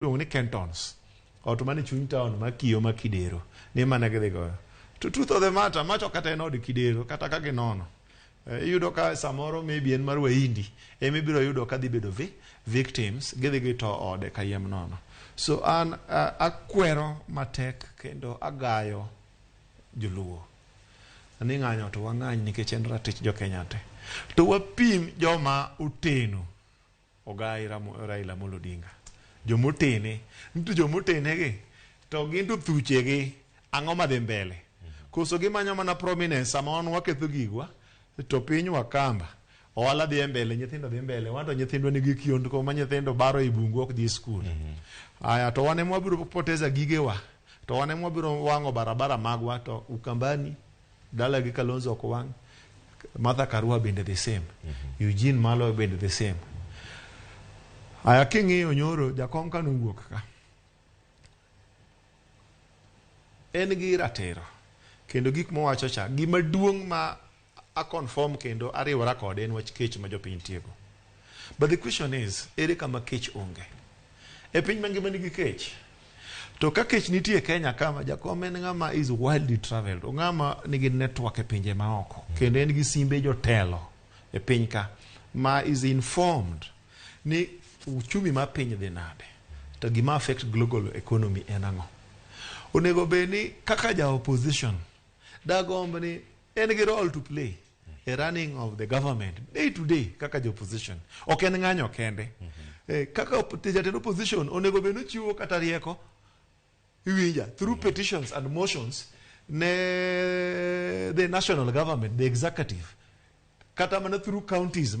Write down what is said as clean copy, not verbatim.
ni cantons ot mane chuny town ma Kiyo ma Kidero ni mana gidhigoyo. To truth of the matter, macho kata en od Kidero kata ka ginono iyudo ka samoro maybe en mar waindi emibiro yudo ka dhi bedo victims gidhi gito ode kayiem nono. So an akwero matek kendo agayo joluo ni ng'anyo to wang'any nikech en ratich jo Kenya te. To wapim joma oteno ogai Raila Odinga. Jomotene, nitu jomotene gi, to ginto thuche gi, ang'o madhi mbele. Koso gimanyo mana prominence, sama wan waketho gigwa, to piny wakamba, ohala dhi mbele, nyithindo dhi mbele, wanto nyithindo nigi kiondko ma nyithindo baro i bungu ok dhi skul. Aya, to wane mwabiro poteza gigewa, to wane mwabiro wang'o barabara magwa, to Ukambani, dala gi Kalonzo ok wang', Martha Karua bende the same, Eugene Malo bende the same. Aya king'iyo nyoro jakom ka nowuok ka en gi ratiro kendo gik mowacho cha gima duong' ma a confirm kendo ariwora kode en wach kech ma jopiny tiego. But the question is, ere kama kech onge e piny mangima nigi kech? To ka kech nitie Kenya kama, jakom en ng'ama is wildly traveled, ng'ama nigi network e pinje maoko kendo en gi simbe jotelo e piny ka ma is informed ni uchumi ma piny dhi nade, to gima affect global economy en ang'o. Onego beni kaka ja opposition dagomb ni en gi role to play a running of the government day to day kaka ja opposition. Ok en ng'anyo kende. Kaka jatend opposition onego beni chiwo kata rieko iwinja through petitions and motions ne the national government, the executive, kata mana through counties